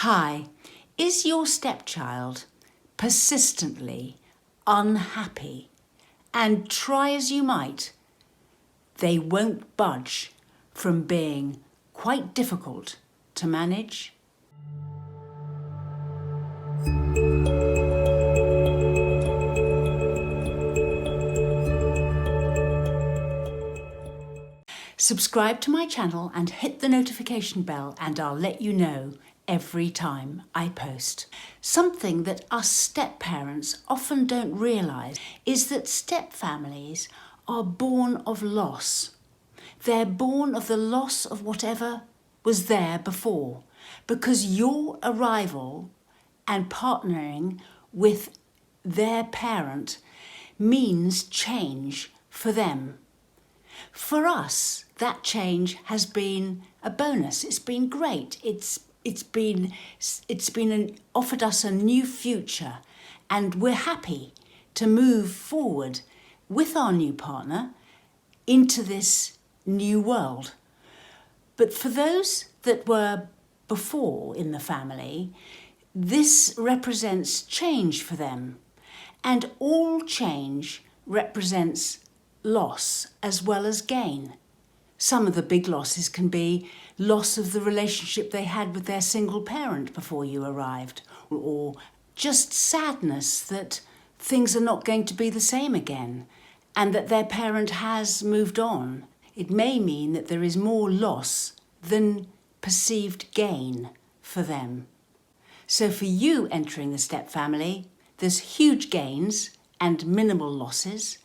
Hi, is your stepchild persistently unhappy? And try as you might, they won't budge from being quite difficult to manage? Subscribe to my channel and hit the notification bell and I'll let you know every time I post. Something that us step-parents often don't realise is that step-families are born of loss. They're born of the loss of whatever was there before, because your arrival and partnering with their parent means change for them. For us, that change has been a bonus. It's been great. It's been offered us a new future, and we're happy to move forward with our new partner into this new world. But for those that were before in the family, this represents change for them, and all change represents loss as well as gain. Some of the big losses can be loss of the relationship they had with their single parent before you arrived, or just sadness that things are not going to be the same again and that their parent has moved on. It may mean that there is more loss than perceived gain for them. So for you entering the step family, there's huge gains and minimal losses.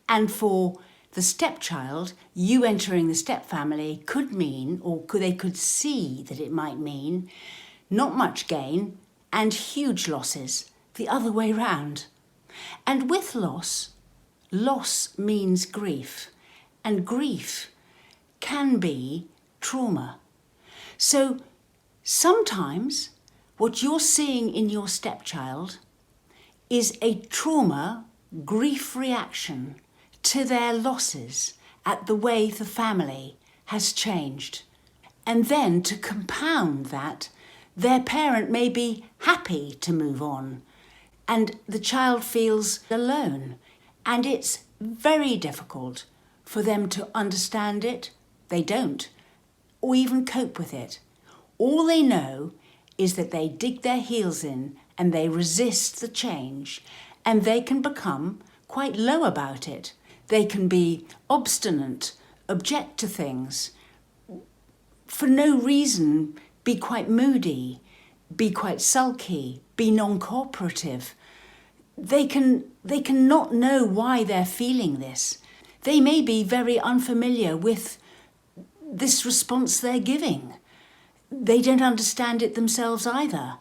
And for the stepchild, you entering the step family could mean, or they could see that it might mean, not much gain and huge losses, the other way round. And with loss means grief, and grief can be trauma. So sometimes what you're seeing in your stepchild is a trauma, grief reaction to their losses at the way the family has changed. And then to compound that, their parent may be happy to move on and the child feels alone. And it's very difficult for them to understand it. They don't, or even cope with it. All they know is that they dig their heels in and they resist the change, and they can become quite low about it. They can be obstinate, object to things, for no reason be quite moody, be quite sulky, be non-cooperative. They can not know why they're feeling this. They may be very unfamiliar with this response they're giving. They don't understand it themselves either.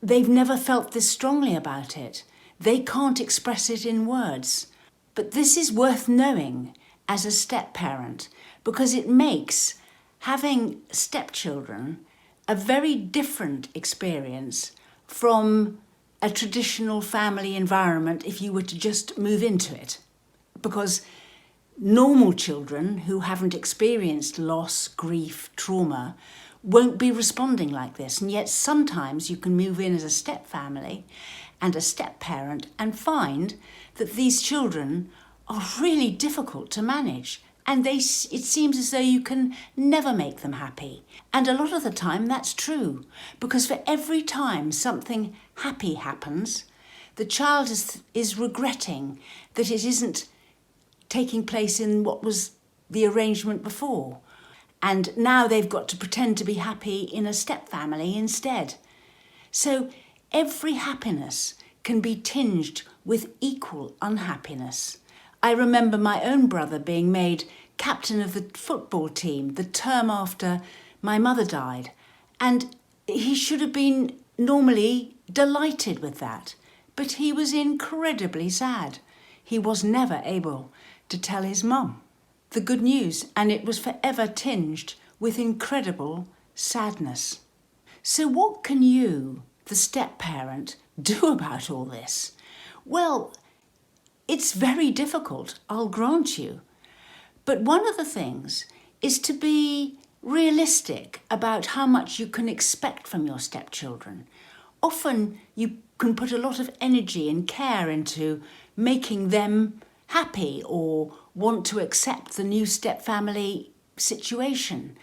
They've never felt this strongly about it. They can't express it in words. But this is worth knowing as a step-parent, because it makes having stepchildren a very different experience from a traditional family environment if you were to just move into it. Because normal children who haven't experienced loss, grief, trauma won't be responding like this. And yet sometimes you can move in as a step family and a step parent and find that these children are really difficult to manage, and it seems as though you can never make them happy. And a lot of the time that's true, because for every time something happy happens, the child is regretting that it isn't taking place in what was the arrangement before. And now they've got to pretend to be happy in a step family instead. So every happiness can be tinged with equal unhappiness. I remember my own brother being made captain of the football team the term after my mother died, and he should have been normally delighted with that, but he was incredibly sad. He was never able to tell his mum the good news, and it was forever tinged with incredible sadness. So what can you, the step-parent, do about all this? Well, it's very difficult, I'll grant you. But one of the things is to be realistic about how much you can expect from your stepchildren. Often you can put a lot of energy and care into making them happy or want to accept the new stepfamily situation.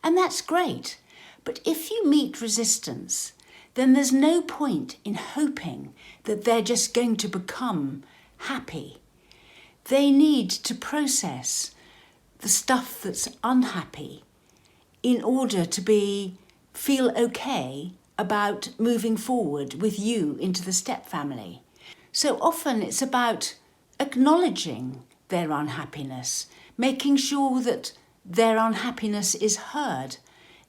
And that's great. But if you meet resistance, then there's no point in hoping that they're just going to become happy. They need to process the stuff that's unhappy in order to feel okay about moving forward with you into the stepfamily. So often it's about acknowledging their unhappiness, making sure that their unhappiness is heard.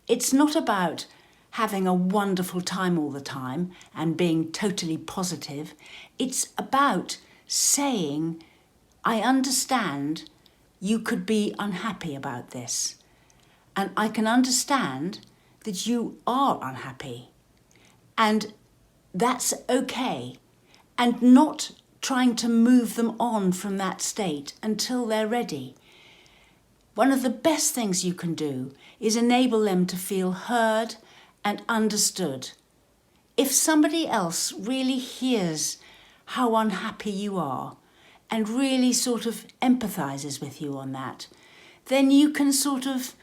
It's not about having a wonderful time all the time and being totally positive. It's about saying, I understand you could be unhappy about this. And I can understand that you are unhappy. And that's okay. And not trying to move them on from that state until they're ready. One of the best things you can do is enable them to feel heard and understood. If somebody else really hears how unhappy you are and really sort of empathizes with you on that, then you can sort of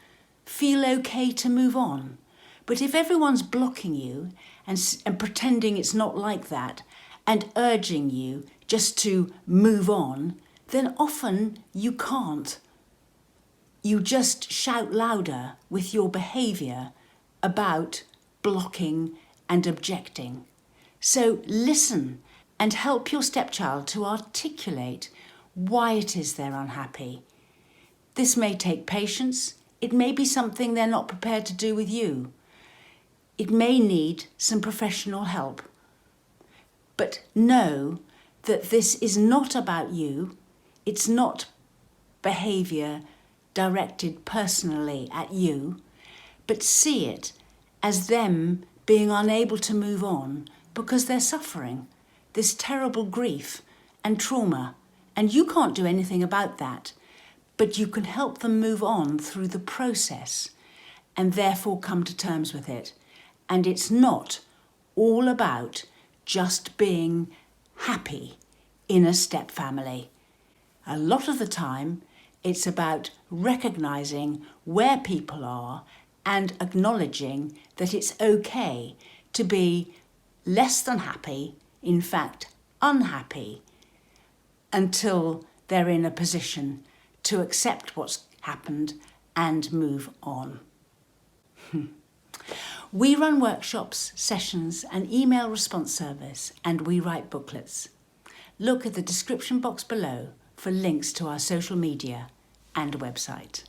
feel okay to move on. But if everyone's blocking you and pretending it's not like that and urging you just to move on, then often you can't. You just shout louder with your behaviour about blocking and objecting. So listen and help your stepchild to articulate why it is they're unhappy. This may take patience. It may be something they're not prepared to do with you. It may need some professional help. But know that this is not about you. It's not behaviour directed personally at you, but see it as them being unable to move on because they're suffering this terrible grief and trauma, and you can't do anything about that, but you can help them move on through the process and therefore come to terms with it. And it's not all about just being happy in a step family. A lot of the time, it's about recognising where people are and acknowledging that it's okay to be less than happy, in fact, unhappy, until they're in a position to accept what's happened and move on. We run workshops, sessions, an email response service, and we write booklets. Look at the description box below for links to our social media and website.